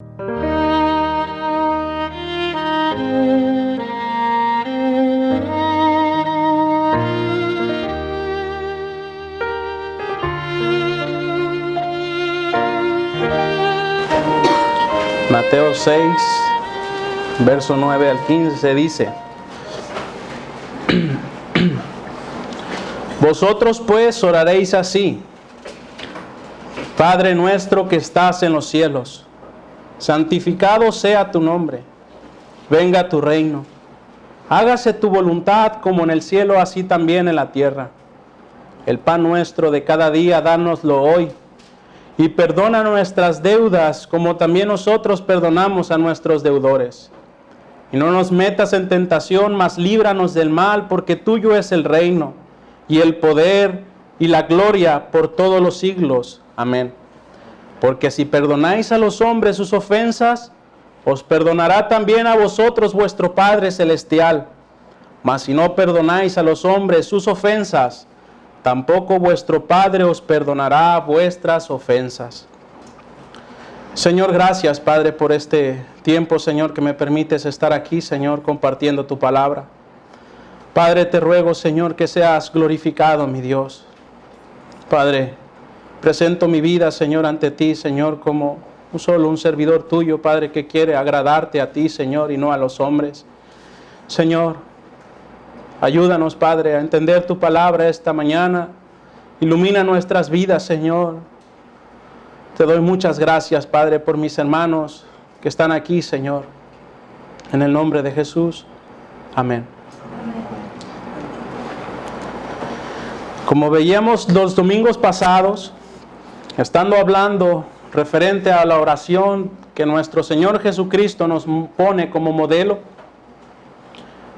Mateo 6, verso 9 al 15 dice: Vosotros pues oraréis así: Padre nuestro que estás en los cielos, santificado sea tu nombre, venga tu reino, hágase tu voluntad como en el cielo, así también en la tierra. El pan nuestro de cada día, dánoslo hoy, y perdona nuestras deudas, como también nosotros perdonamos a nuestros deudores. Y no nos metas en tentación, mas líbranos del mal, porque tuyo es el reino, y el poder, y la gloria por todos los siglos. Amén. Porque si perdonáis a los hombres sus ofensas, os perdonará también a vosotros vuestro Padre Celestial. Mas si no perdonáis a los hombres sus ofensas, tampoco vuestro Padre os perdonará vuestras ofensas. Señor, gracias, Padre, por este tiempo, Señor, que me permites estar aquí, Señor, compartiendo tu palabra. Padre, te ruego, Señor, que seas glorificado, mi Dios. Padre, presento mi vida, Señor, ante ti, Señor, como solo un servidor tuyo, Padre, que quiere agradarte a ti, Señor, y no a los hombres. Señor, ayúdanos, Padre, a entender tu palabra esta mañana. Ilumina nuestras vidas, Señor. Te doy muchas gracias, Padre, por mis hermanos que están aquí, Señor. En el nombre de Jesús. Amén. Como veíamos los domingos pasados, estando hablando referente a la oración que nuestro Señor Jesucristo nos pone como modelo,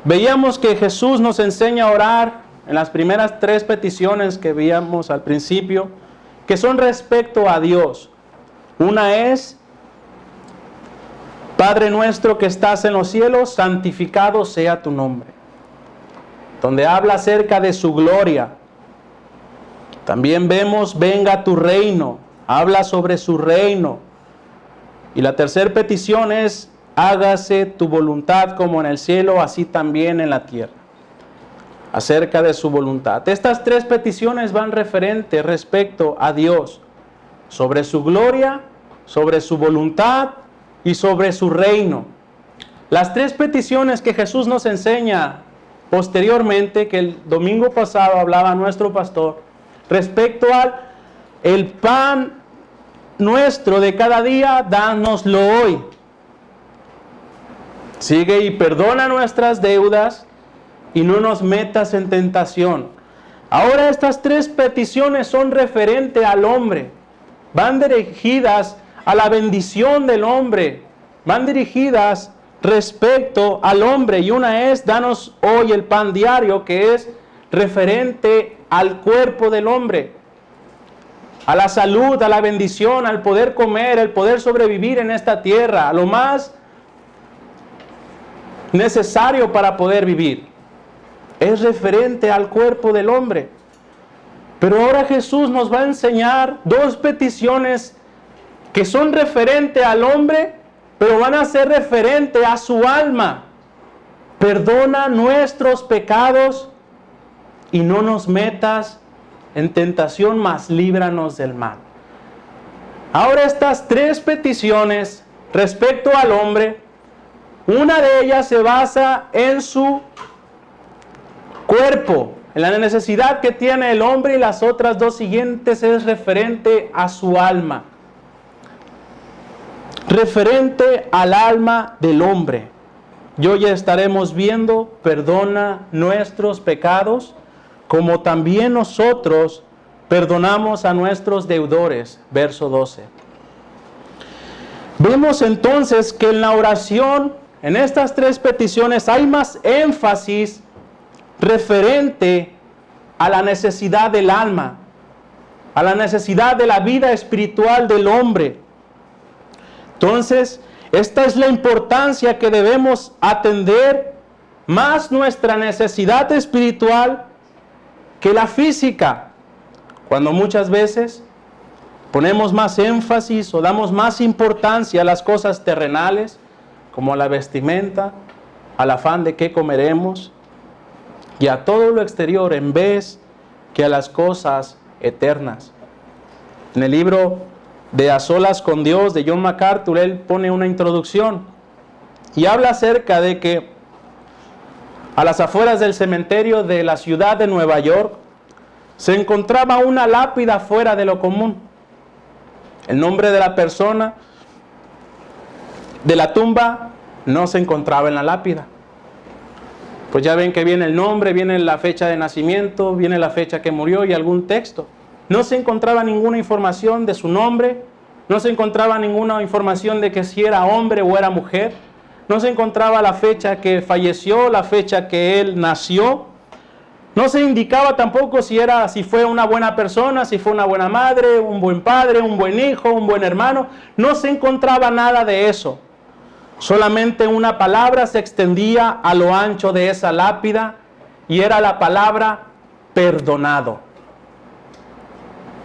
veíamos que Jesús nos enseña a orar en las primeras 3 peticiones que veíamos al principio, que son respecto a Dios. Una es: Padre nuestro que estás en los cielos, santificado sea tu nombre. Donde habla acerca de su gloria. También vemos: venga tu reino. Habla sobre su reino. Y la tercera petición es: hágase tu voluntad como en el cielo, así también en la tierra. Acerca de su voluntad. Estas 3 peticiones van referentes respecto a Dios. Sobre su gloria, sobre su voluntad y sobre su reino. Las 3 peticiones que Jesús nos enseña posteriormente, que el domingo pasado hablaba nuestro pastor, respecto al el pan nuestro de cada día, dánoslo hoy. Sigue: y perdona nuestras deudas, y no nos metas en tentación. Ahora estas 3 peticiones son referentes al hombre. Van dirigidas a la bendición del hombre. Van dirigidas respecto al hombre. Y una es: danos hoy el pan diario, que es referente al cuerpo del hombre. A la salud, a la bendición, al poder comer, el poder sobrevivir en esta tierra. A lo más necesario para poder vivir. Es referente al cuerpo del hombre. Pero ahora Jesús nos va a enseñar 2 peticiones que son referentes al hombre, pero van a ser referente a su alma. Perdona nuestros pecados y no nos metas en tentación, mas líbranos del mal. Ahora estas 3 peticiones respecto al hombre, una de ellas se basa en su cuerpo, en la necesidad que tiene el hombre, y las otras 2 siguientes es referente a su alma. Referente al alma del hombre. Y hoy estaremos viendo: perdona nuestros pecados, como también nosotros perdonamos a nuestros deudores. Verso 12. Vemos entonces que en la oración, en estas 3 peticiones, hay más énfasis referente a la necesidad del alma, a la necesidad de la vida espiritual del hombre. Entonces, esta es la importancia que debemos atender, más nuestra necesidad espiritual que la física. Cuando muchas veces ponemos más énfasis o damos más importancia a las cosas terrenales, como a la vestimenta, al afán de qué comeremos, y a todo lo exterior en vez que a las cosas eternas. En el libro de A Solas con Dios de John MacArthur, él pone una introducción y habla acerca de que a las afueras del cementerio de la ciudad de Nueva York se encontraba una lápida fuera de lo común. El nombre de la persona de la tumba no se encontraba en la lápida. Pues ya ven que viene el nombre, viene la fecha de nacimiento, viene la fecha que murió y algún texto. No se encontraba ninguna información de su nombre, no se encontraba ninguna información de que si era hombre o era mujer, no se encontraba la fecha que falleció, la fecha que él nació, no se indicaba tampoco si fue una buena persona, si fue una buena madre, un buen padre, un buen hijo, un buen hermano, no se encontraba nada de eso. Solamente una palabra se extendía a lo ancho de esa lápida y era la palabra perdonado.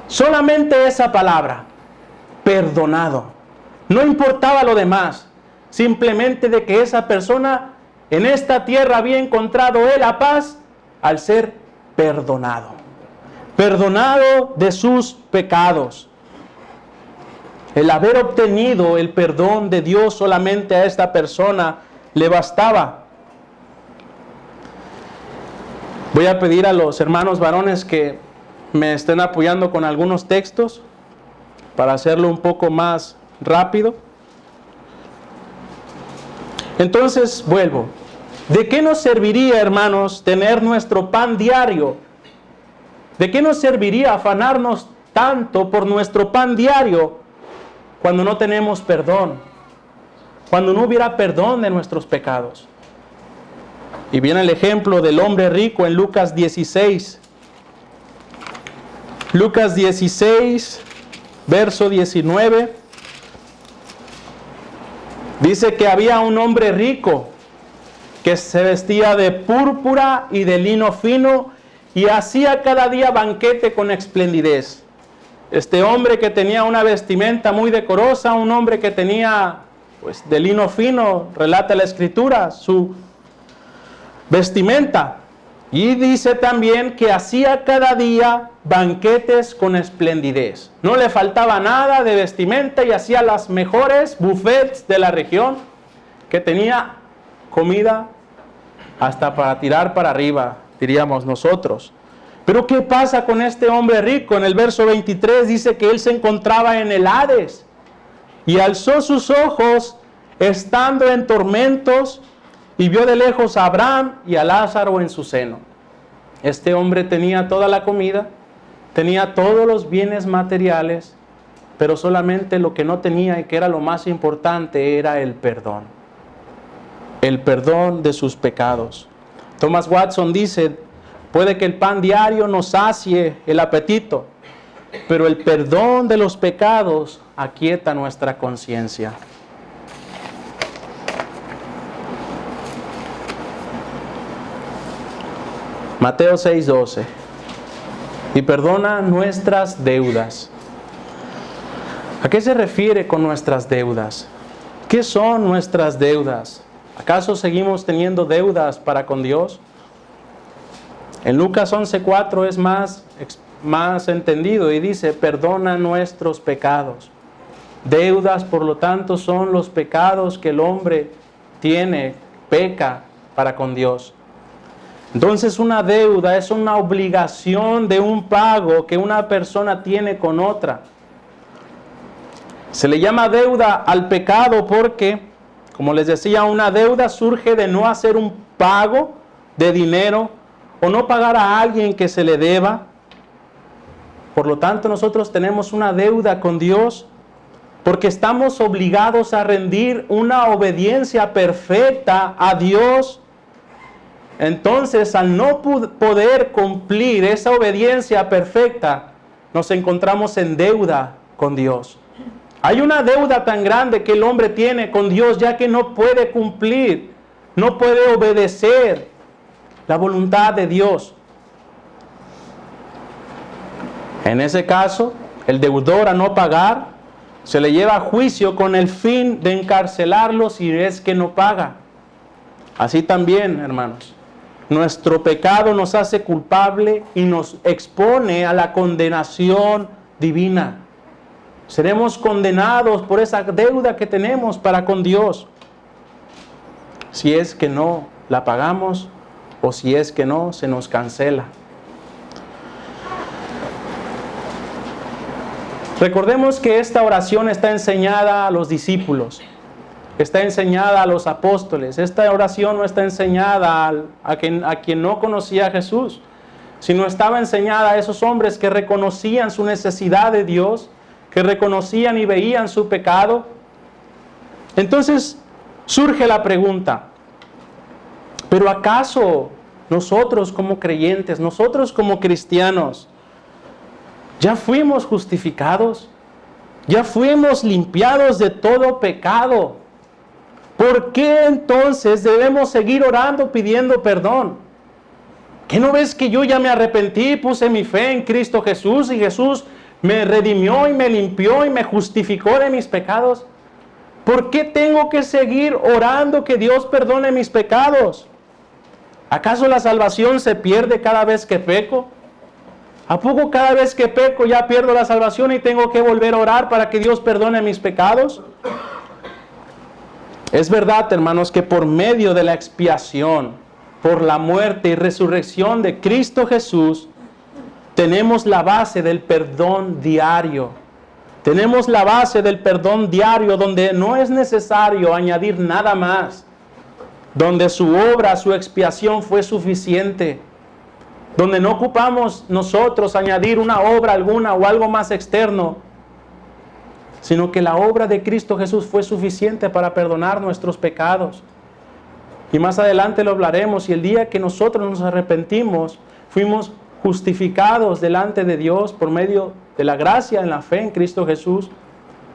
Solamente esa palabra, perdonado. No importaba lo demás, simplemente de que esa persona en esta tierra había encontrado la paz al ser perdonado. Perdonado de sus pecados. El haber obtenido el perdón de Dios solamente a esta persona le bastaba. Voy a pedir a los hermanos varones que me estén apoyando con algunos textos para hacerlo un poco más rápido. Entonces, vuelvo. ¿De qué nos serviría, hermanos, tener nuestro pan diario? ¿De qué nos serviría afanarnos tanto por nuestro pan diario cuando no tenemos perdón? Cuando no hubiera perdón de nuestros pecados. Y viene el ejemplo del hombre rico en Lucas 16. Lucas 16, verso 19. Dice que había un hombre rico que se vestía de púrpura y de lino fino y hacía cada día banquete con esplendidez. Este hombre que tenía una vestimenta muy decorosa, un hombre que tenía pues de lino fino, relata la escritura, su vestimenta. Y dice también que hacía cada día banquetes con esplendidez. No le faltaba nada de vestimenta y hacía las mejores buffets de la región, que tenía comida hasta para tirar para arriba, diríamos nosotros. Pero ¿qué pasa con este hombre rico? En el verso 23 dice que él se encontraba en el Hades y alzó sus ojos estando en tormentos y vio de lejos a Abraham y a Lázaro en su seno. Este hombre tenía toda la comida, tenía todos los bienes materiales, pero solamente lo que no tenía y que era lo más importante era el perdón. El perdón de sus pecados. Thomas Watson dice, puede que el pan diario nos sacie el apetito, pero el perdón de los pecados aquieta nuestra conciencia. Mateo 6:12. Y perdona nuestras deudas. ¿A qué se refiere con nuestras deudas? ¿Qué son nuestras deudas? ¿Acaso seguimos teniendo deudas para con Dios? En Lucas 11:4 es más entendido y dice, perdona nuestros pecados. Deudas, por lo tanto, son los pecados que el hombre peca para con Dios. Entonces una deuda es una obligación de un pago que una persona tiene con otra. Se le llama deuda al pecado porque, como les decía, una deuda surge de no hacer un pago de dinero o no pagar a alguien que se le deba. Por lo tanto, nosotros tenemos una deuda con Dios porque estamos obligados a rendir una obediencia perfecta a Dios. Entonces, al no poder cumplir esa obediencia perfecta, nos encontramos en deuda con Dios. Hay una deuda tan grande que el hombre tiene con Dios, ya que no puede cumplir, no puede obedecer la voluntad de Dios. En ese caso, el deudor a no pagar, se le lleva a juicio con el fin de encarcelarlo si es que no paga. Así también, hermanos, nuestro pecado nos hace culpable y nos expone a la condenación divina. Seremos condenados por esa deuda que tenemos para con Dios, si es que no la pagamos o si es que no se nos cancela. Recordemos que esta oración está enseñada a los discípulos, está enseñada a los apóstoles. Esta oración no está enseñada a quien no conocía a Jesús, sino estaba enseñada a esos hombres que reconocían su necesidad de Dios, que reconocían y veían su pecado. Entonces surge la pregunta, ¿pero acaso nosotros como creyentes, nosotros como cristianos, ya fuimos justificados? ¿Ya fuimos limpiados de todo pecado? ¿Por qué entonces debemos seguir orando pidiendo perdón? ¿Qué no ves que yo ya me arrepentí, puse mi fe en Cristo Jesús y Jesús me redimió y me limpió y me justificó de mis pecados? ¿Por qué tengo que seguir orando que Dios perdone mis pecados? ¿Acaso la salvación se pierde cada vez que peco? ¿A poco cada vez que peco ya pierdo la salvación y tengo que volver a orar para que Dios perdone mis pecados? Es verdad, hermanos, que por medio de la expiación, por la muerte y resurrección de Cristo Jesús, tenemos la base del perdón diario. Tenemos la base del perdón diario donde no es necesario añadir nada más, donde su obra, su expiación fue suficiente, donde no ocupamos nosotros añadir una obra alguna o algo más externo, sino que la obra de Cristo Jesús fue suficiente para perdonar nuestros pecados. Y más adelante lo hablaremos, y el día que nosotros nos arrepentimos, fuimos justificados delante de Dios por medio de la gracia en la fe en Cristo Jesús,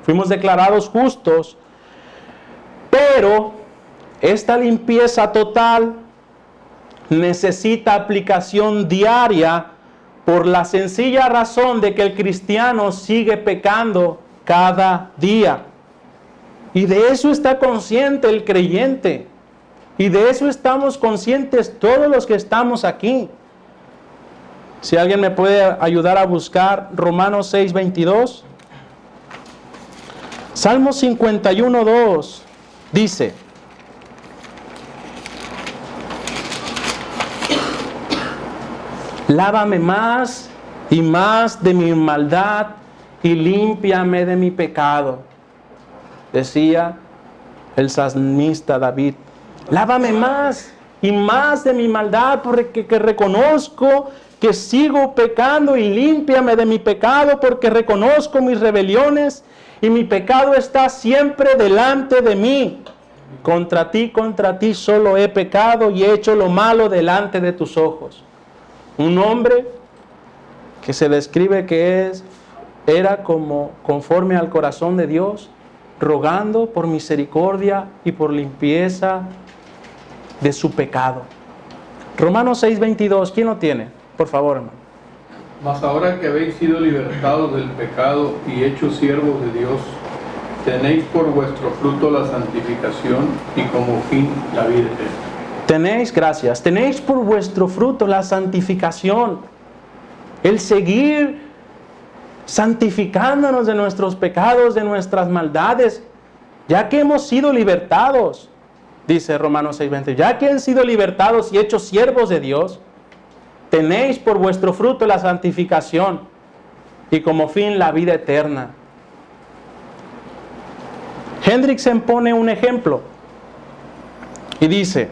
fuimos declarados justos, pero esta limpieza total necesita aplicación diaria por la sencilla razón de que el cristiano sigue pecando cada día. Y de eso está consciente el creyente. Y de eso estamos conscientes todos los que estamos aquí. Si alguien me puede ayudar a buscar Romanos 6:22. Salmo 51:2 dice: lávame más y más de mi maldad y límpiame de mi pecado. Decía el salmista David, lávame más y más de mi maldad, porque reconozco que sigo pecando, y límpiame de mi pecado, porque reconozco mis rebeliones y mi pecado está siempre delante de mí. Contra ti solo he pecado y he hecho lo malo delante de tus ojos. Un hombre que se describe que era como conforme al corazón de Dios, rogando por misericordia y por limpieza de su pecado. Romanos 6:22, ¿quién lo tiene? Por favor, hermano. Mas ahora que habéis sido libertados del pecado y hechos siervos de Dios, tenéis por vuestro fruto la santificación y como fin la vida eterna. Tenéis por vuestro fruto la santificación, el seguir santificándonos de nuestros pecados, de nuestras maldades, ya que hemos sido libertados, dice Romanos 6:20, ya que han sido libertados y hechos siervos de Dios, tenéis por vuestro fruto la santificación y como fin la vida eterna. Hendrickson pone un ejemplo y dice: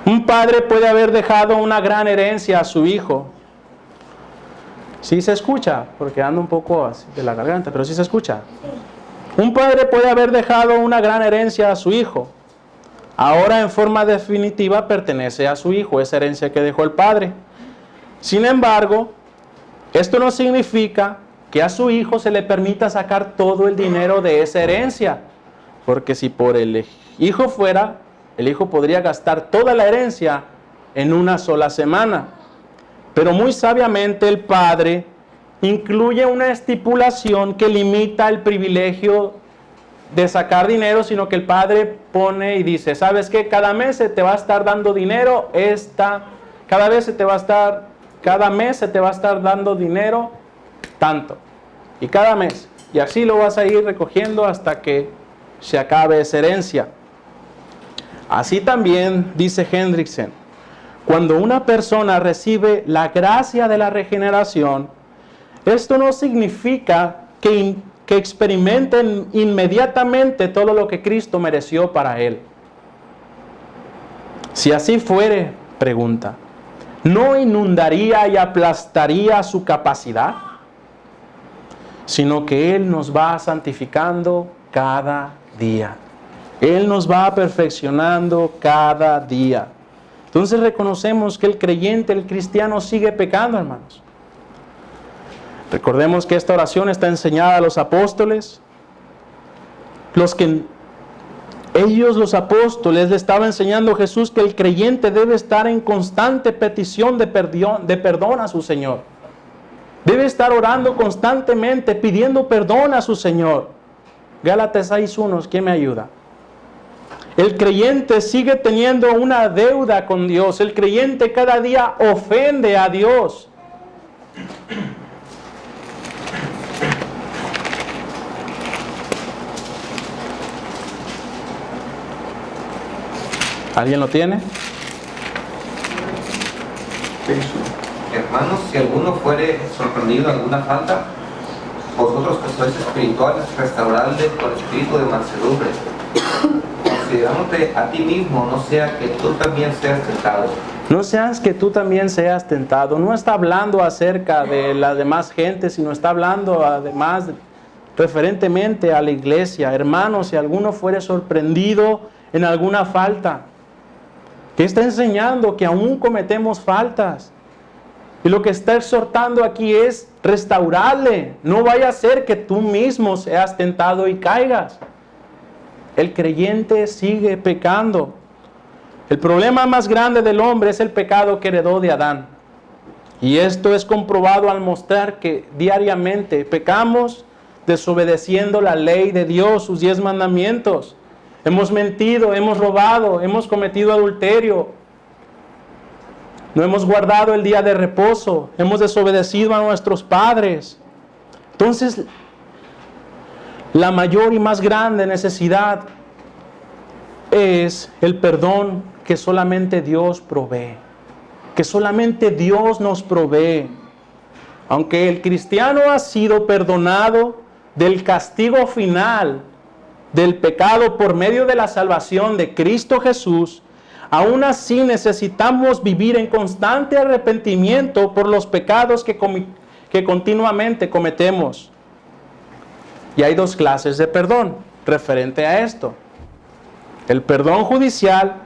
un padre puede haber dejado una gran herencia a su hijo. Sí se escucha, porque ando un poco así de la garganta, pero sí se escucha. Un padre puede haber dejado una gran herencia a su hijo. Ahora en forma definitiva pertenece a su hijo, esa herencia que dejó el padre. Sin embargo, esto no significa que a su hijo se le permita sacar todo el dinero de esa herencia, porque si por el hijo fuera, el hijo podría gastar toda la herencia en una sola semana. Pero muy sabiamente el padre incluye una estipulación que limita el privilegio de sacar dinero, sino que el padre pone y dice, ¿sabes qué? Cada mes se te va a estar dando dinero, cada mes se te va a estar dando dinero tanto, y cada mes, y así lo vas a ir recogiendo hasta que se acabe esa herencia. Así también, dice Hendrickson, cuando una persona recibe la gracia de la regeneración, esto no significa que experimenten inmediatamente todo lo que Cristo mereció para él. Si así fuere, pregunta, ¿no inundaría y aplastaría su capacidad? Sino que Él nos va santificando cada día. Él nos va perfeccionando cada día. Entonces reconocemos que el creyente, el cristiano, sigue pecando, hermanos. Recordemos que esta oración está enseñada a los apóstoles. Los apóstoles, le estaba enseñando a Jesús que el creyente debe estar en constante petición de perdón a su Señor. Debe estar orando constantemente, pidiendo perdón a su Señor. Gálatas 6:1, ¿quién me ayuda? El creyente sigue teniendo una deuda con Dios. El creyente cada día ofende a Dios. ¿Alguien lo tiene? Hermanos, si alguno fuere sorprendido en alguna falta, vosotros que sois espirituales, restauradle con espíritu de mansedumbre, considerándote a ti mismo, no sea que tú también seas tentado. No seas que tú también seas tentado. No está hablando acerca de la demás gente, sino está hablando además referentemente a la iglesia. Hermanos, si alguno fuere sorprendido en alguna falta, que está enseñando que aún cometemos faltas. Y lo que está exhortando aquí es restaurarle. No vaya a ser que tú mismo seas tentado y caigas. El creyente sigue pecando. El problema más grande del hombre es el pecado que heredó de Adán. Y esto es comprobado al mostrar que diariamente pecamos desobedeciendo la ley de Dios, sus 10 mandamientos. Hemos mentido, hemos robado, hemos cometido adulterio. No hemos guardado el día de reposo. Hemos desobedecido a nuestros padres. Entonces, la mayor y más grande necesidad es el perdón que solamente Dios provee. Que solamente Dios nos provee. Aunque el cristiano ha sido perdonado del castigo final del pecado por medio de la salvación de Cristo Jesús, aún así necesitamos vivir en constante arrepentimiento por los pecados que continuamente cometemos. Y hay 2 clases de perdón referente a esto: el perdón judicial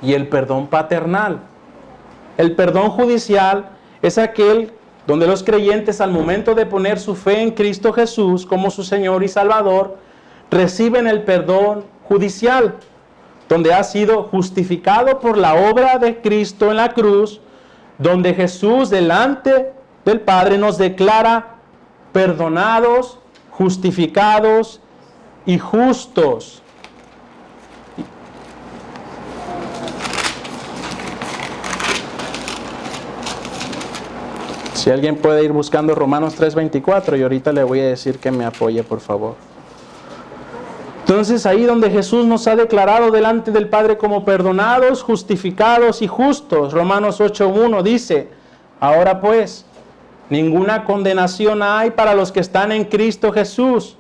y el perdón paternal. El perdón judicial es aquel donde los creyentes, al momento de poner su fe en Cristo Jesús como su Señor y Salvador, reciben el perdón judicial, donde ha sido justificado por la obra de Cristo en la cruz, donde Jesús delante del Padre nos declara perdonados, justificados y justos. Si alguien puede ir buscando Romanos 3:24, y ahorita le voy a decir que me apoye, por favor. Entonces, ahí donde Jesús nos ha declarado delante del Padre como perdonados, justificados y justos, Romanos 8:1 dice: ahora pues, ninguna condenación hay para los que están en Cristo Jesús,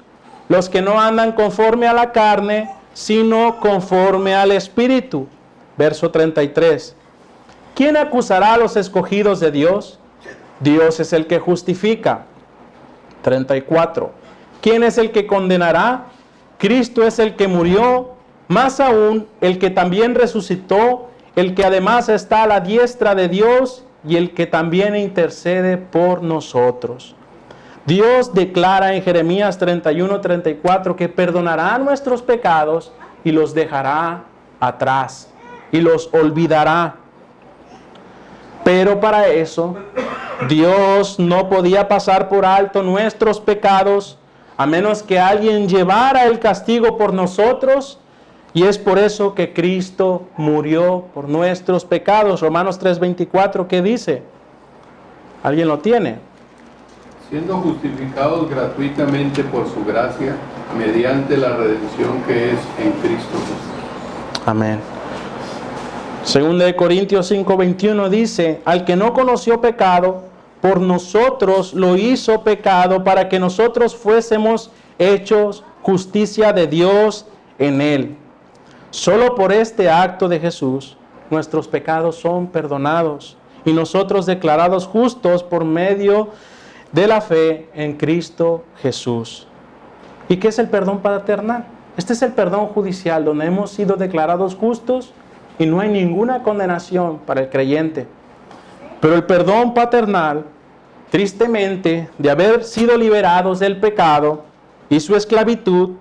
los que no andan conforme a la carne, sino conforme al Espíritu. Verso 33. ¿Quién acusará a los escogidos de Dios? Dios es el que justifica. 34. ¿Quién es el que condenará? Cristo es el que murió, más aún el que también resucitó, el que además está a la diestra de Dios y el que también intercede por nosotros. Dios declara en Jeremías 31:34 que perdonará nuestros pecados y los dejará atrás y los olvidará. Pero para eso, Dios no podía pasar por alto nuestros pecados, a menos que alguien llevara el castigo por nosotros, y es por eso que Cristo murió por nuestros pecados. Romanos 3:24, ¿qué dice? ¿Alguien lo tiene? Siendo justificados gratuitamente por su gracia, mediante la redención que es en Cristo Jesús. Amén. Segunda de Corintios 5:21 dice, al que no conoció pecado, por nosotros lo hizo pecado, para que nosotros fuésemos hechos justicia de Dios en él. Solo por este acto de Jesús, nuestros pecados son perdonados y nosotros declarados justos por medio de la fe en Cristo Jesús. ¿Y qué es el perdón paternal? Este es el perdón judicial, donde hemos sido declarados justos y no hay ninguna condenación para el creyente. Pero el perdón paternal, tristemente, de haber sido liberados del pecado y su esclavitud,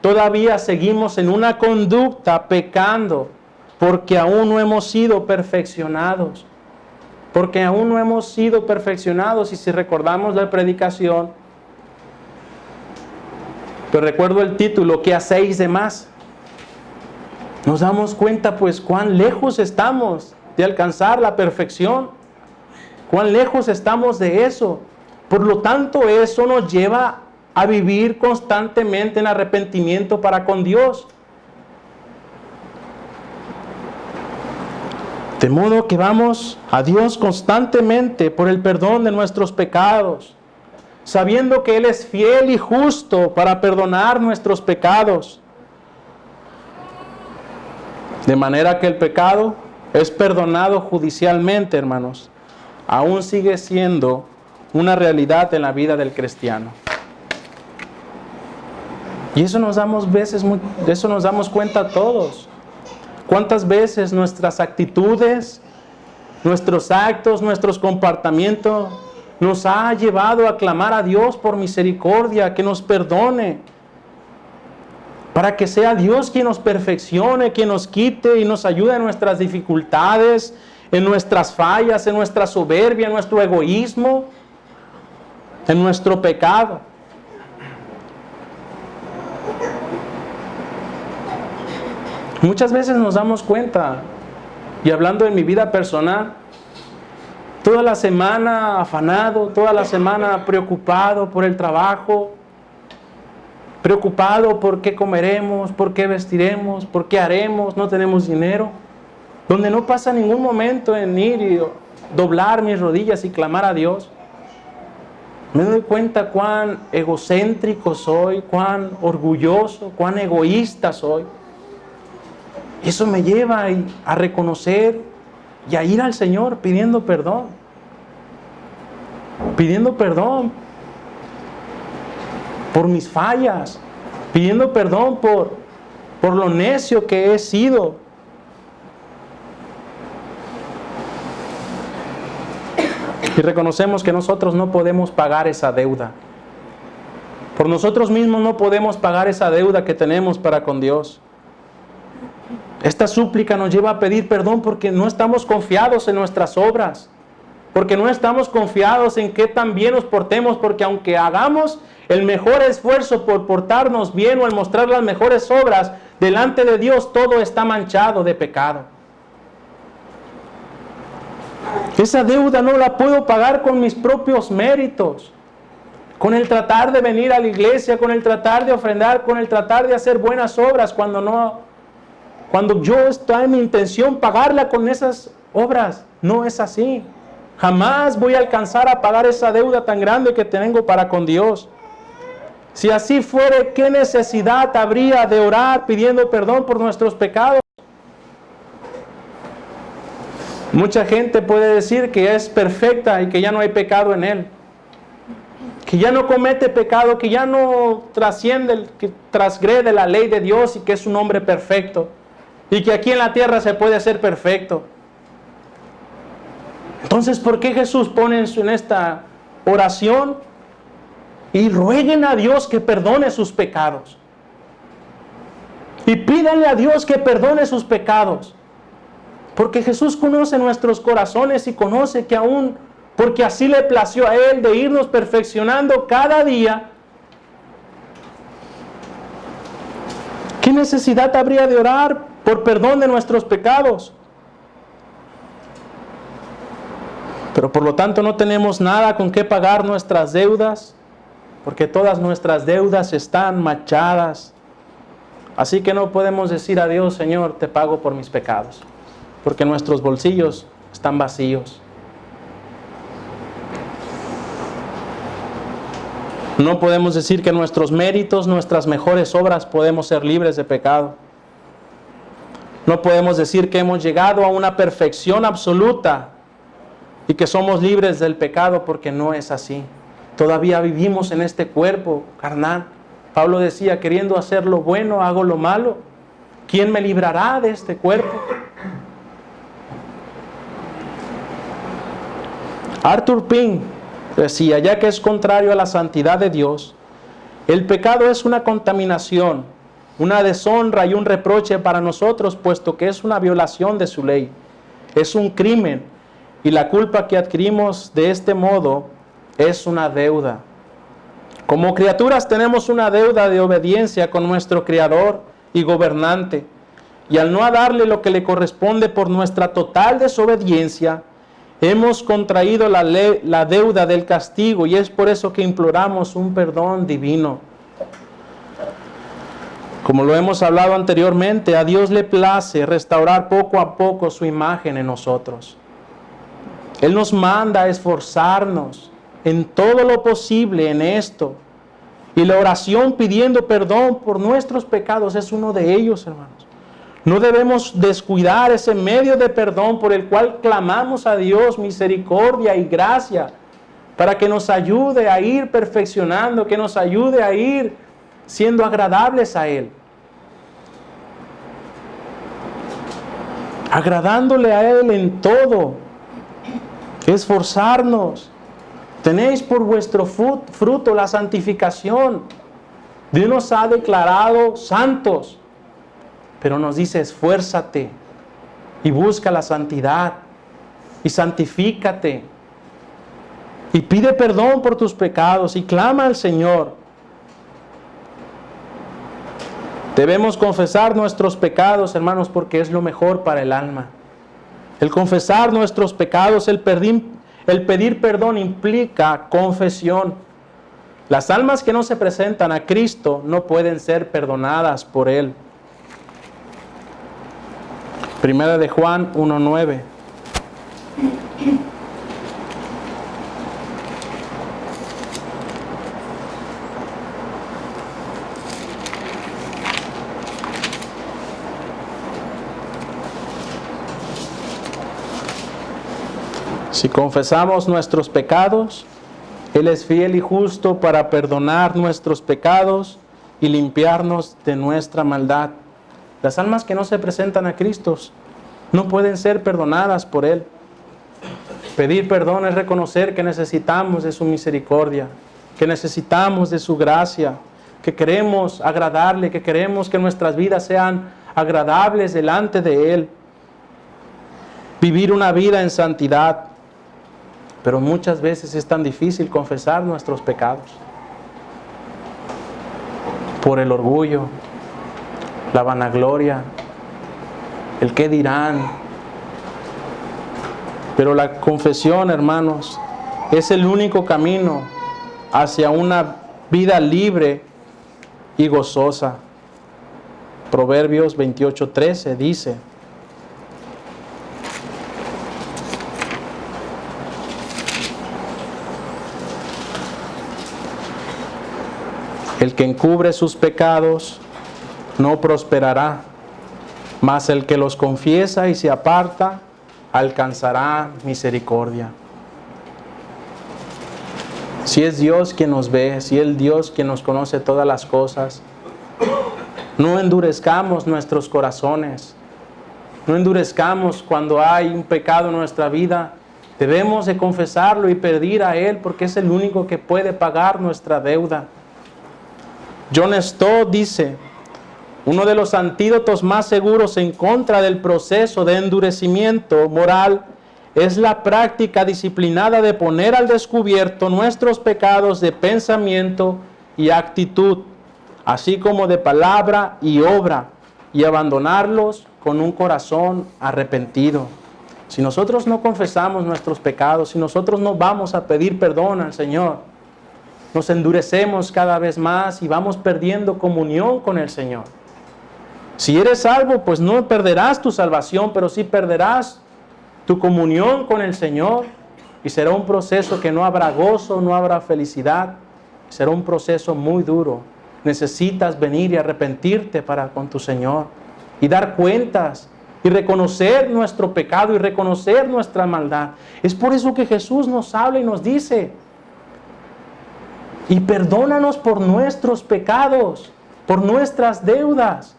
todavía seguimos en una conducta pecando, porque aún no hemos sido perfeccionados. Porque aún no hemos sido perfeccionados. Y si recordamos la predicación, pero recuerdo el título, ¿qué hacéis de más? Nos damos cuenta pues cuán lejos estamos de alcanzar la perfección. Cuán lejos estamos de eso. Por lo tanto, eso nos lleva a vivir constantemente en arrepentimiento para con Dios. De modo que vamos a Dios constantemente por el perdón de nuestros pecados, sabiendo que Él es fiel y justo para perdonar nuestros pecados. De manera que el pecado es perdonado judicialmente, hermanos. Aún sigue siendo una realidad en la vida del cristiano. Y eso nos damos cuenta todos. ¿Cuántas veces nuestras actitudes, nuestros actos, nuestros comportamientos nos ha llevado a clamar a Dios por misericordia, que nos perdone, para que sea Dios quien nos perfeccione, quien nos quite y nos ayude en nuestras dificultades, en nuestras fallas, en nuestra soberbia, en nuestro egoísmo, en nuestro pecado? Muchas veces nos damos cuenta, y hablando en mi vida personal, toda la semana afanado, toda la semana preocupado por el trabajo, preocupado por qué comeremos, por qué vestiremos, por qué haremos, no tenemos dinero, donde no pasa ningún momento en ir y doblar mis rodillas y clamar a Dios. Me doy cuenta cuán egocéntrico soy, cuán orgulloso, cuán egoísta soy. Eso me lleva a reconocer y a ir al Señor pidiendo perdón. Pidiendo perdón por mis fallas. Pidiendo perdón por lo necio que he sido. Y reconocemos que nosotros no podemos pagar esa deuda. Por nosotros mismos no podemos pagar esa deuda que tenemos para con Dios. Esta súplica nos lleva a pedir perdón porque no estamos confiados en nuestras obras, porque no estamos confiados en que tan bien nos portemos, porque aunque hagamos el mejor esfuerzo por portarnos bien o en mostrar las mejores obras, delante de Dios todo está manchado de pecado. Esa deuda no la puedo pagar con mis propios méritos, con el tratar de venir a la iglesia, con el tratar de ofrendar, con el tratar de hacer buenas obras, cuando yo está en mi intención pagarla con esas obras. No es así. Jamás voy a alcanzar a pagar esa deuda tan grande que tengo para con Dios. Si así fuere, ¿qué necesidad habría de orar pidiendo perdón por nuestros pecados? Mucha gente puede decir que es perfecta y que ya no hay pecado en él, que ya no comete pecado, que ya no trasciende, que transgrede la ley de Dios y que es un hombre perfecto. Y que aquí en la tierra se puede ser perfecto. Entonces, ¿por qué Jesús pone en esta oración? Y rueguen a Dios que perdone sus pecados. Y pídanle a Dios que perdone sus pecados. Porque Jesús conoce nuestros corazones y conoce que aún, porque así le plació a Él de irnos perfeccionando cada día, ¿qué necesidad habría de orar por perdón de nuestros pecados? Pero por lo tanto no tenemos nada con qué pagar nuestras deudas, porque todas nuestras deudas están manchadas. Así que no podemos decir a Dios, Señor, te pago por mis pecados, porque nuestros bolsillos están vacíos. No podemos decir que nuestros méritos, nuestras mejores obras podemos ser libres de pecado. No podemos decir que hemos llegado a una perfección absoluta y que somos libres del pecado, porque no es así. Todavía vivimos en este cuerpo carnal. Pablo decía, queriendo hacer lo bueno, hago lo malo. ¿Quién me librará de este cuerpo? Arthur Pink decía, ya que es contrario a la santidad de Dios, el pecado es una contaminación, una deshonra y un reproche para nosotros, puesto que es una violación de su ley. Es un crimen, y la culpa que adquirimos de este modo es una deuda. Como criaturas tenemos una deuda de obediencia con nuestro Creador y Gobernante, y al no darle lo que le corresponde por nuestra total desobediencia, hemos contraído la deuda del castigo, y es por eso que imploramos un perdón divino. Como lo hemos hablado anteriormente, a Dios le place restaurar poco a poco su imagen en nosotros. Él nos manda a esforzarnos en todo lo posible en esto. Y la oración pidiendo perdón por nuestros pecados es uno de ellos, hermanos. No debemos descuidar ese medio de perdón por el cual clamamos a Dios misericordia y gracia, para que nos ayude a ir perfeccionando, que nos ayude a ir siendo agradables a Él. Agradándole a Él en todo. Esforzarnos. Tenéis por vuestro fruto la santificación. Dios nos ha declarado santos, pero nos dice, esfuérzate y busca la santidad y santifícate y pide perdón por tus pecados y clama al Señor. Debemos confesar nuestros pecados, hermanos, porque es lo mejor para el alma. El confesar nuestros pecados, el pedir perdón implica confesión. Las almas que no se presentan a Cristo no pueden ser perdonadas por Él. Primera de Juan 1:9. Si confesamos nuestros pecados, Él es fiel y justo para perdonar nuestros pecados y limpiarnos de nuestra maldad. Las almas que no se presentan a Cristo no pueden ser perdonadas por Él. Pedir perdón es reconocer que necesitamos de su misericordia, que necesitamos de su gracia, que queremos agradarle, que queremos que nuestras vidas sean agradables delante de Él. Vivir una vida en santidad. Pero muchas veces es tan difícil confesar nuestros pecados. Por el orgullo, la vanagloria, el qué dirán. Pero la confesión, hermanos, es el único camino hacia una vida libre y gozosa. Proverbios 28:13 dice: el que encubre sus pecados no prosperará, mas el que los confiesa y se aparta alcanzará misericordia. Si es Dios quien nos ve, si es Dios quien nos conoce todas las cosas, no endurezcamos nuestros corazones, no endurezcamos cuando hay un pecado en nuestra vida. Debemos de confesarlo y pedir a Él, porque es el único que puede pagar nuestra deuda. John Stott dice: Uno de los antídotos más seguros en contra del proceso de endurecimiento moral es la práctica disciplinada de poner al descubierto nuestros pecados de pensamiento y actitud, así como de palabra y obra, y abandonarlos con un corazón arrepentido. Si nosotros no confesamos nuestros pecados, si nosotros no vamos a pedir perdón al Señor, nos endurecemos cada vez más y vamos perdiendo comunión con el Señor. Si eres salvo, pues no perderás tu salvación, pero sí perderás tu comunión con el Señor, y será un proceso que no habrá gozo, no habrá felicidad, será un proceso muy duro. Necesitas venir y arrepentirte con tu Señor y dar cuentas y reconocer nuestro pecado y reconocer nuestra maldad. Es por eso que Jesús nos habla y nos dice: y perdónanos por nuestros pecados, por nuestras deudas.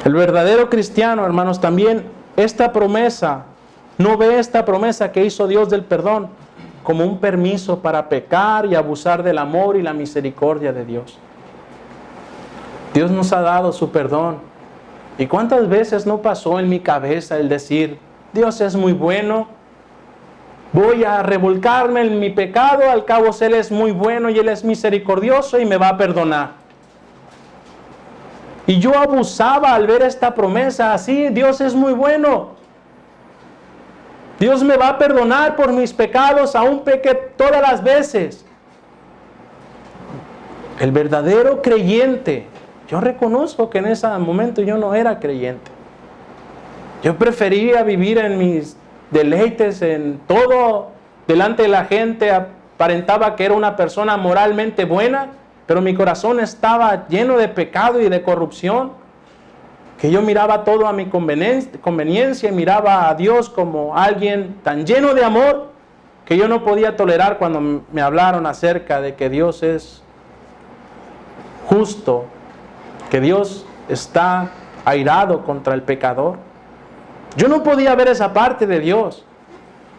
El verdadero cristiano, hermanos, también esta promesa, no ve esta promesa que hizo Dios del perdón como un permiso para pecar y abusar del amor y la misericordia de Dios. Dios nos ha dado su perdón. ¿Y cuántas veces no pasó en mi cabeza el decir: Dios es muy bueno, voy a revolcarme en mi pecado, al cabo Él es muy bueno y Él es misericordioso y me va a perdonar? Y yo abusaba al ver esta promesa así: Dios es muy bueno, Dios me va a perdonar por mis pecados, aún pequé todas las veces. El verdadero creyente, yo reconozco que en ese momento yo no era creyente. Yo prefería vivir en mis deleites, en todo, delante de la gente, aparentaba que era una persona moralmente buena, pero mi corazón estaba lleno de pecado y de corrupción, que yo miraba todo a mi conveniencia y miraba a Dios como alguien tan lleno de amor que yo no podía tolerar cuando me hablaron acerca de que Dios es justo, que Dios está airado contra el pecador. Yo no podía ver esa parte de Dios.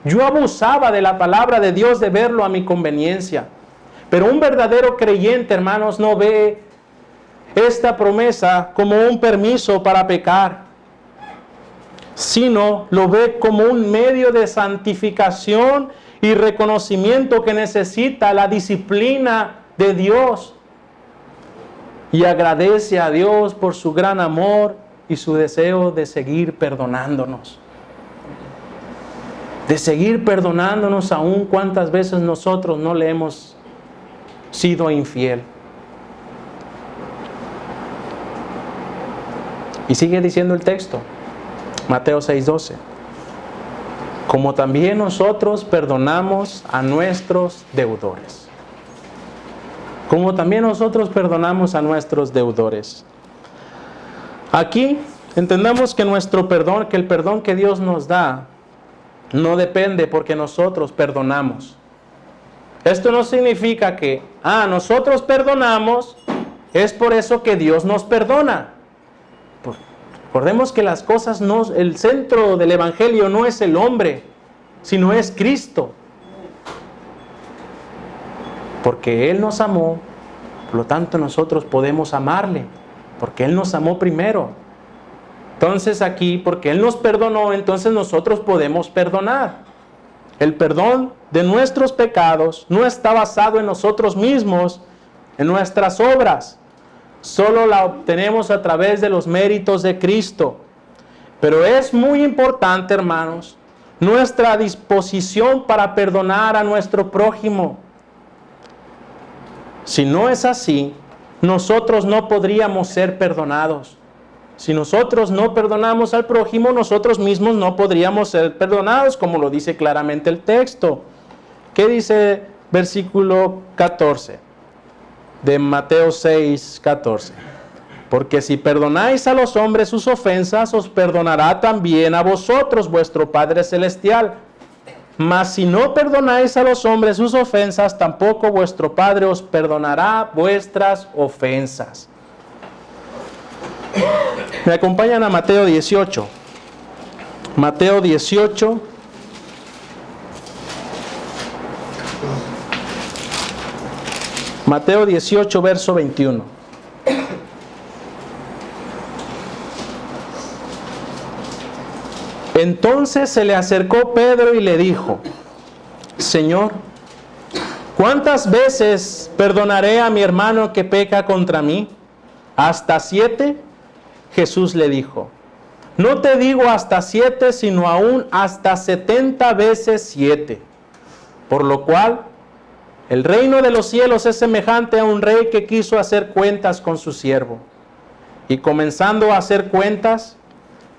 Yo abusaba de la palabra de Dios, de verlo a mi conveniencia. Pero un verdadero creyente, hermanos, no ve esta promesa como un permiso para pecar, sino lo ve como un medio de santificación y reconocimiento que necesita la disciplina de Dios. Y agradece a Dios por su gran amor y su deseo de seguir perdonándonos. De seguir perdonándonos aun cuantas veces nosotros no le hemos sido infiel. Y sigue diciendo el texto, Mateo 6:12. Como también nosotros perdonamos a nuestros deudores. Como también nosotros perdonamos a nuestros deudores. Aquí entendamos que nuestro perdón, que el perdón que Dios nos da, no depende porque nosotros perdonamos. Esto no significa que, nosotros perdonamos, es por eso que Dios nos perdona. Recordemos que las cosas no, el centro del Evangelio no es el hombre, sino es Cristo. Porque Él nos amó, por lo tanto nosotros podemos amarle, porque Él nos amó primero. Entonces aquí, porque Él nos perdonó, entonces nosotros podemos perdonar. El perdón de nuestros pecados no está basado en nosotros mismos, en nuestras obras. Solo la obtenemos a través de los méritos de Cristo. Pero es muy importante, hermanos, nuestra disposición para perdonar a nuestro prójimo. Si no es así, nosotros no podríamos ser perdonados. Si nosotros no perdonamos al prójimo, nosotros mismos no podríamos ser perdonados, como lo dice claramente el texto. ¿Qué dice versículo 14 de Mateo 6:14? Porque si perdonáis a los hombres sus ofensas, os perdonará también a vosotros vuestro Padre Celestial. Mas si no perdonáis a los hombres sus ofensas, tampoco vuestro Padre os perdonará vuestras ofensas. Me acompañan a Mateo 18. Mateo 18. Mateo 18, verso 21. Entonces se le acercó Pedro y le dijo: Señor, ¿cuántas veces perdonaré a mi hermano que peca contra mí? ¿Hasta 7? Jesús le dijo: no te digo hasta 7, sino aún hasta 70 veces 7. Por lo cual, el reino de los cielos es semejante a un rey que quiso hacer cuentas con su siervo. Y comenzando a hacer cuentas,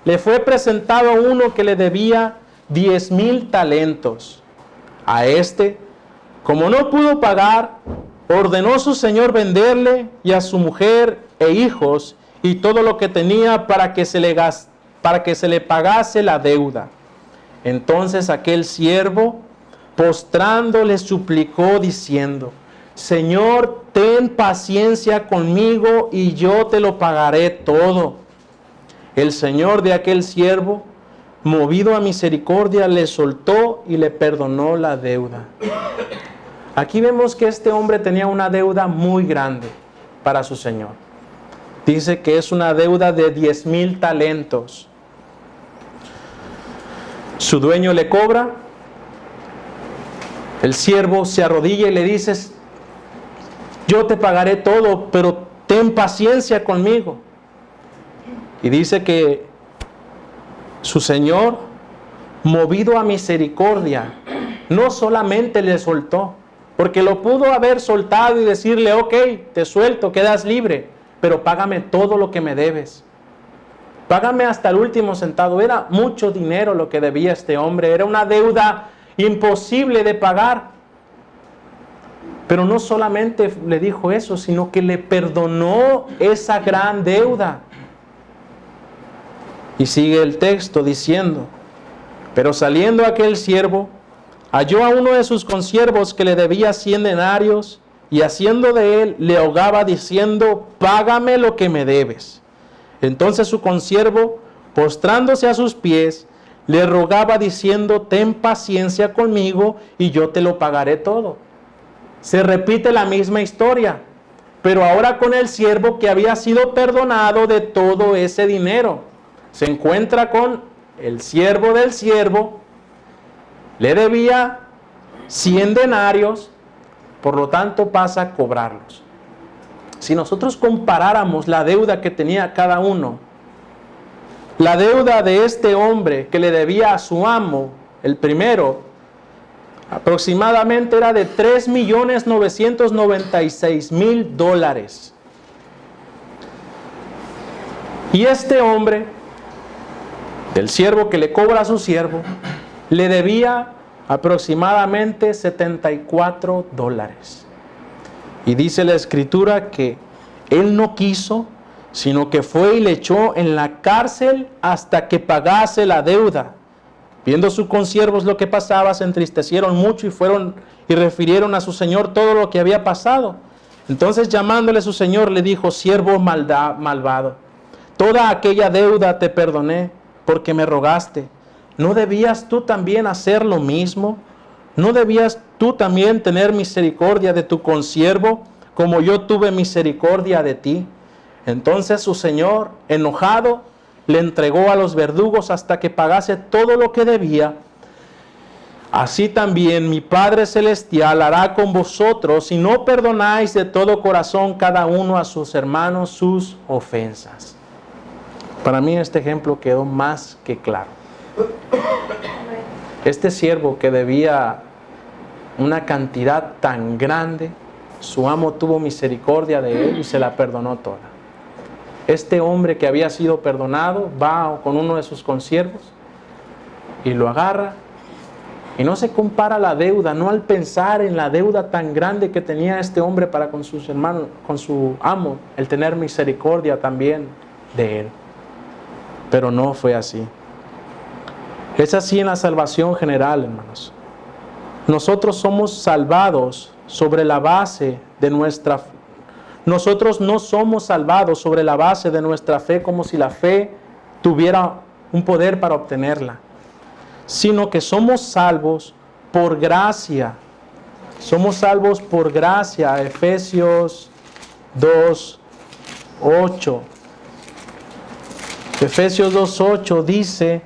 le fue presentado uno que le debía 10,000 talentos. A este, como no pudo pagar, ordenó su señor venderle y a su mujer e hijos y todo lo que tenía para que se le pagase la deuda. Entonces aquel siervo, postrando, le suplicó diciendo: Señor, ten paciencia conmigo y yo te lo pagaré todo. El señor de aquel siervo, movido a misericordia, le soltó y le perdonó la deuda. Aquí vemos que este hombre tenía una deuda muy grande para su señor. Dice que es una deuda de 10,000 talentos. Su dueño le cobra. El siervo se arrodilla y le dice: yo te pagaré todo, pero ten paciencia conmigo. Y dice que su señor, movido a misericordia, no solamente le soltó, porque lo pudo haber soltado y decirle: ok, te suelto, quedas libre, pero págame todo lo que me debes. Págame hasta el último centavo. Era mucho dinero lo que debía este hombre. Era una deuda imposible de pagar. Pero no solamente le dijo eso, sino que le perdonó esa gran deuda. Y sigue el texto diciendo: pero saliendo aquel siervo, halló a uno de sus consiervos que le debía 100 denarios, y haciendo de él, le ahogaba diciendo: págame lo que me debes. Entonces su consiervo, postrándose a sus pies, le rogaba diciendo: ten paciencia conmigo y yo te lo pagaré todo. Se repite la misma historia, pero ahora con el siervo que había sido perdonado de todo ese dinero. Se encuentra con el siervo del siervo, le debía 100 denarios, por lo tanto pasa a cobrarlos. Si nosotros comparáramos la deuda que tenía cada uno, la deuda de este hombre que le debía a su amo, el primero, aproximadamente era de $3,996,000. Y este hombre, del siervo que le cobra a su siervo, le debía aproximadamente $74. Y dice la escritura que él no quiso, sino que fue y le echó en la cárcel hasta que pagase la deuda. Viendo sus consiervos lo que pasaba, se entristecieron mucho y fueron y refirieron a su señor todo lo que había pasado. Entonces, llamándole a su señor, le dijo: siervo malvado, toda aquella deuda te perdoné porque me rogaste. ¿No debías tú también hacer lo mismo? ¿No debías tú también tener misericordia de tu consiervo, como yo tuve misericordia de ti? Entonces su señor, enojado, le entregó a los verdugos hasta que pagase todo lo que debía. Así también mi Padre Celestial hará con vosotros si no perdonáis de todo corazón cada uno a sus hermanos sus ofensas. Para mí este ejemplo quedó más que claro. Este siervo que debía una cantidad tan grande, su amo tuvo misericordia de él y se la perdonó toda. Este hombre que había sido perdonado va con uno de sus consiervos y lo agarra, y no se compara la deuda, no al pensar en la deuda tan grande que tenía este hombre para con sus hermanos, con su amo, el tener misericordia también de él. Pero no fue así. Es así en la salvación general, hermanos. Nosotros somos salvados sobre la base de nuestra fe. Nosotros no somos salvados sobre la base de nuestra fe como si la fe tuviera un poder para obtenerla, sino que somos salvos por gracia, Somos salvos por gracia, Efesios 2:8. Efesios 2:8 dice,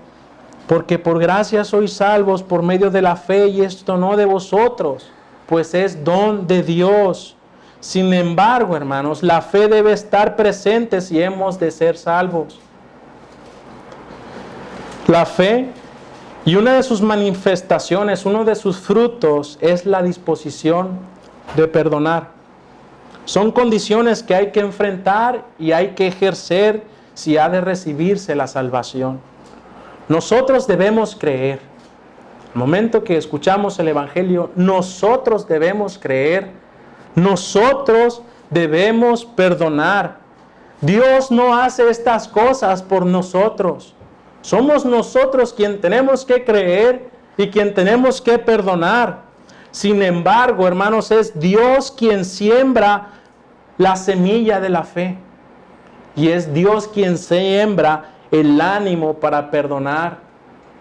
porque por gracia sois salvos por medio de la fe, y esto no de vosotros, pues es don de Dios. Sin embargo, hermanos, la fe debe estar presente si hemos de ser salvos. La fe, y una de sus manifestaciones, uno de sus frutos, es la disposición de perdonar. Son condiciones que hay que enfrentar y hay que ejercer si ha de recibirse la salvación. Nosotros debemos creer. El momento que escuchamos el Evangelio, nosotros debemos creer. Nosotros debemos perdonar. Dios no hace estas cosas por nosotros. Somos nosotros quien tenemos que creer y quien tenemos que perdonar. Sin embargo, hermanos, es Dios quien siembra la semilla de la fe. Y es Dios quien siembra el ánimo para perdonar.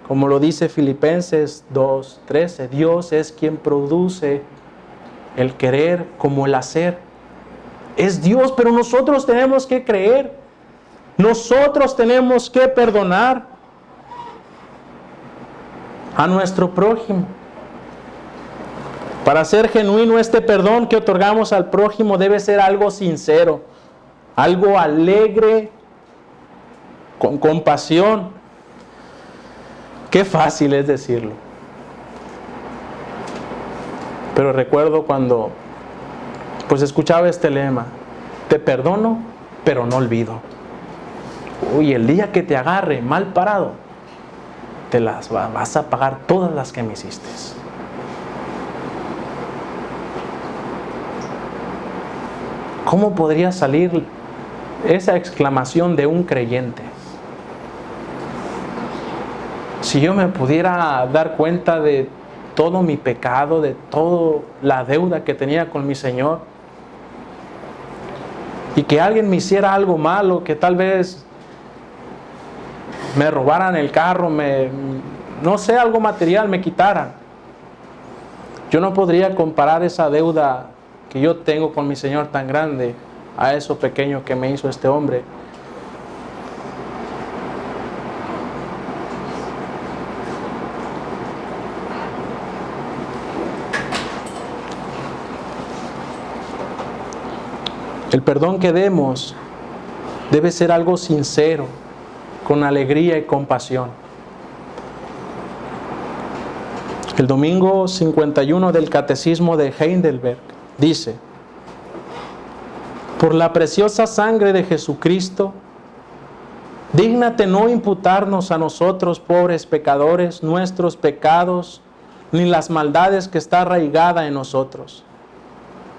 Como lo dice Filipenses 2:13, Dios es quien produce el querer como el hacer. Es Dios, pero nosotros tenemos que creer. Nosotros tenemos que perdonar a nuestro prójimo. Para ser genuino, este perdón que otorgamos al prójimo debe ser algo sincero, algo alegre, con compasión. Qué fácil es decirlo. Pero recuerdo cuando pues escuchaba este lema: te perdono, pero no olvido. Uy, el día que te agarre mal parado, te las vas a pagar todas las que me hiciste. ¿Cómo podría salir esa exclamación de un creyente? Si yo me pudiera dar cuenta de todo mi pecado, de toda la deuda que tenía con mi Señor, y que alguien me hiciera algo malo, que tal vez me robaran el carro, no sé, algo material me quitaran, yo no podría comparar esa deuda que yo tengo con mi Señor tan grande a eso pequeño que me hizo este hombre. El perdón que demos debe ser algo sincero, con alegría y compasión. El domingo 51 del Catecismo de Heidelberg dice: por la preciosa sangre de Jesucristo, dígnate no imputarnos a nosotros, pobres pecadores, nuestros pecados, ni las maldades que está arraigada en nosotros.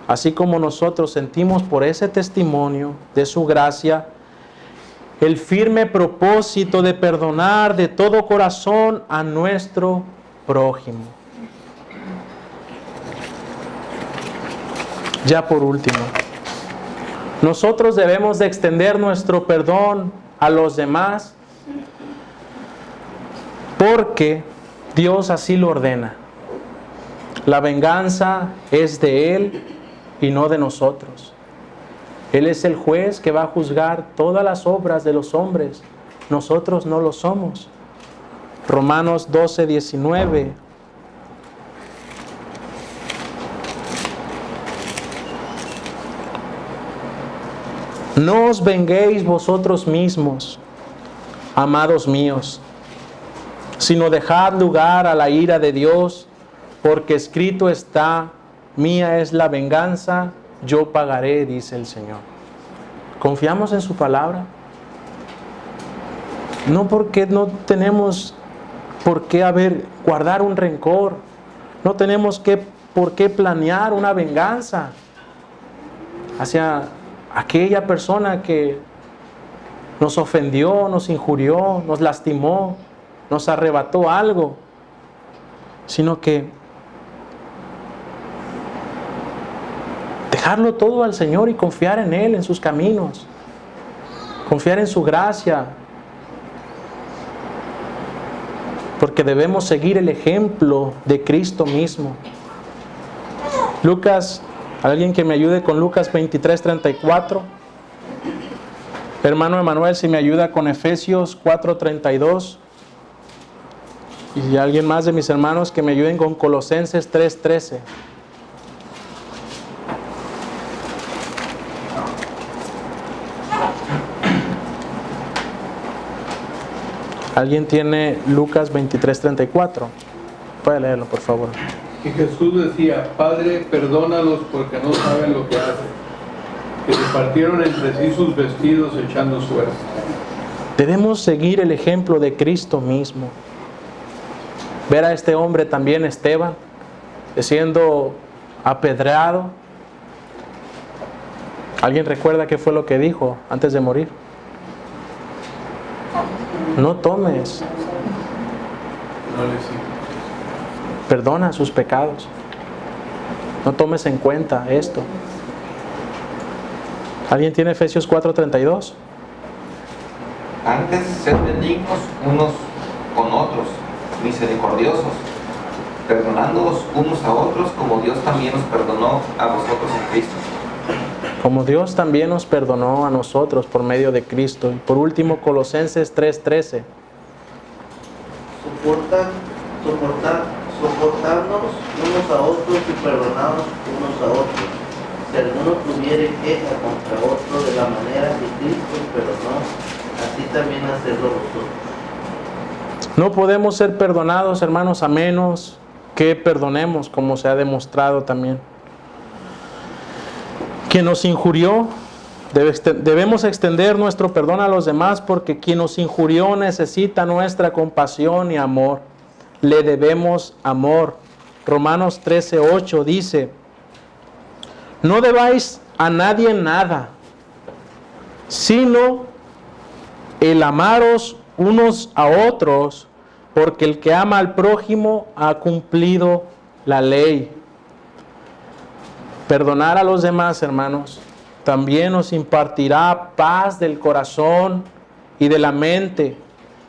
Así como nosotros sentimos por ese testimonio de su gracia el firme propósito de perdonar de todo corazón a nuestro prójimo. Ya por último, nosotros debemos de extender nuestro perdón a los demás porque Dios así lo ordena. La venganza es de Él y no de nosotros. Él es el juez que va a juzgar todas las obras de los hombres. Nosotros no lo somos. Romanos 12:19. No os venguéis vosotros mismos, amados míos, sino dejad lugar a la ira de Dios, porque escrito está: mía es la venganza, yo pagaré, dice el Señor. ¿Confiamos en su palabra? No, porque no tenemos por qué guardar un rencor. No tenemos por qué planear una venganza hacia aquella persona que nos ofendió, nos injurió, nos lastimó, nos arrebató algo, sino que dejarlo todo al Señor y confiar en Él, en sus caminos, confiar en su gracia, porque debemos seguir el ejemplo de Cristo mismo. Lucas, alguien que me ayude con Lucas 23:34. Hermano Emanuel, si me ayuda con Efesios 4:32. Y alguien más de mis hermanos que me ayuden con Colosenses 3:13. ¿Alguien tiene Lucas 23:34? Puede leerlo, por favor. Y Jesús decía: Padre, perdónalos porque no saben lo que hacen. Que repartieron entre sí sus vestidos echando suerte. Debemos seguir el ejemplo de Cristo mismo. Ver a este hombre también, Esteban, siendo apedreado. ¿Alguien recuerda qué fue lo que dijo antes de morir? No tomes. No les sigo. Perdona sus pecados. No tomes en cuenta esto. ¿Alguien tiene Efesios 4:32? Antes, sed benignos unos con otros, misericordiosos, perdonándoos unos a otros como Dios también os perdonó a vosotros en Cristo. Como Dios también nos perdonó a nosotros por medio de Cristo. Y por último, Colosenses 3:13. Soportarnos unos a otros y perdonarnos unos a otros. Si alguno tuviere queja contra otro de la manera que Cristo perdonó, así también hacedlo vosotros. No podemos ser perdonados, hermanos, a menos que perdonemos, como se ha demostrado también. Quien nos injurió, debemos extender nuestro perdón a los demás, porque quien nos injurió necesita nuestra compasión y amor. Le debemos amor. Romanos 13:8 dice: no debáis a nadie nada, sino el amaros unos a otros, porque el que ama al prójimo ha cumplido la ley. Perdonar a los demás, hermanos, también nos impartirá paz del corazón y de la mente,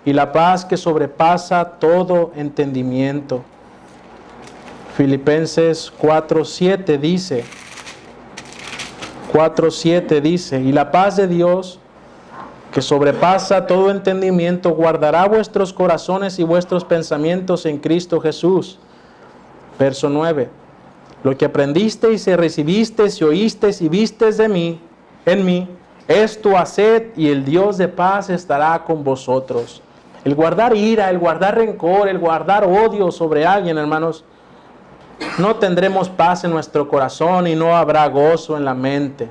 y la paz que sobrepasa todo entendimiento. Filipenses 4:7 dice, y la paz de Dios, que sobrepasa todo entendimiento, guardará vuestros corazones y vuestros pensamientos en Cristo Jesús. Verso 9. Lo que aprendisteis y recibisteis y oísteis y visteis de mí, en mí, esto haced, y el Dios de paz estará con vosotros. El guardar ira, el guardar rencor, el guardar odio sobre alguien, hermanos, no tendremos paz en nuestro corazón y no habrá gozo en la mente.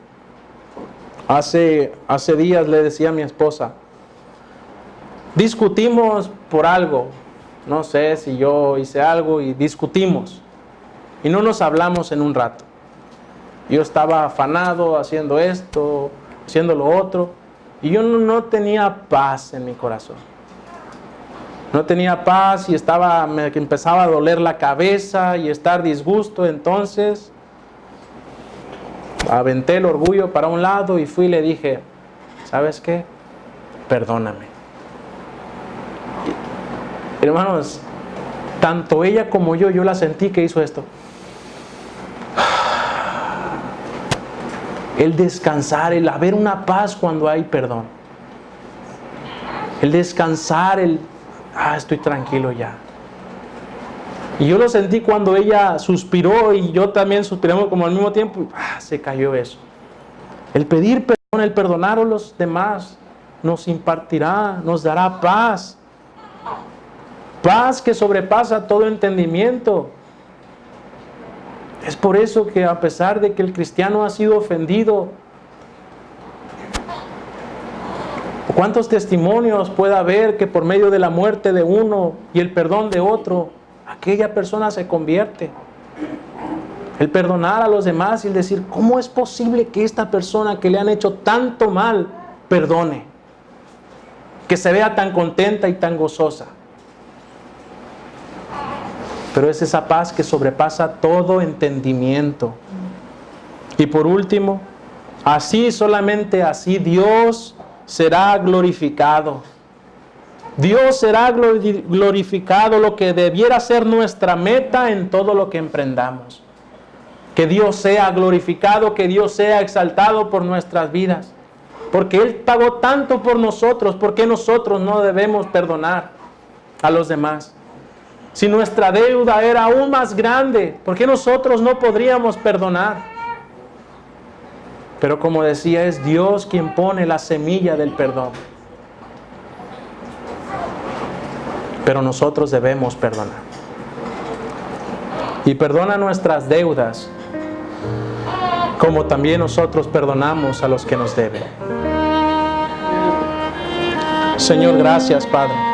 Hace días le decía a mi esposa, discutimos por algo, no sé si yo hice algo y discutimos y no nos hablamos en un rato. Yo estaba afanado haciendo esto, haciendo lo otro, y yo no tenía paz en mi corazón. No tenía paz y me empezaba a doler la cabeza y estar disgusto. Entonces aventé el orgullo para un lado y fui y le dije, ¿sabes qué? Perdóname. Hermanos, tanto ella como yo la sentí que hizo esto. El descansar, el haber una paz cuando hay perdón. El descansar, estoy tranquilo ya. Y yo lo sentí cuando ella suspiró y yo también suspiramos como al mismo tiempo. Se cayó eso. El pedir perdón, el perdonar a los demás nos impartirá, nos dará paz. Paz que sobrepasa todo entendimiento. Es por eso que a pesar de que el cristiano ha sido ofendido, ¿cuántos testimonios puede haber que por medio de la muerte de uno y el perdón de otro, aquella persona se convierte? El perdonar a los demás y el decir, ¿cómo es posible que esta persona que le han hecho tanto mal perdone? Que se vea tan contenta y tan gozosa. Pero es esa paz que sobrepasa todo entendimiento. Y por último, solamente así Dios será glorificado. Dios será glorificado, lo que debiera ser nuestra meta en todo lo que emprendamos. Que Dios sea glorificado, que Dios sea exaltado por nuestras vidas. Porque Él pagó tanto por nosotros, ¿por qué nosotros no debemos perdonar a los demás? Si nuestra deuda era aún más grande, ¿por qué nosotros no podríamos perdonar? Pero como decía, es Dios quien pone la semilla del perdón. Pero nosotros debemos perdonar. Y perdona nuestras deudas, como también nosotros perdonamos a los que nos deben. Señor, gracias, Padre.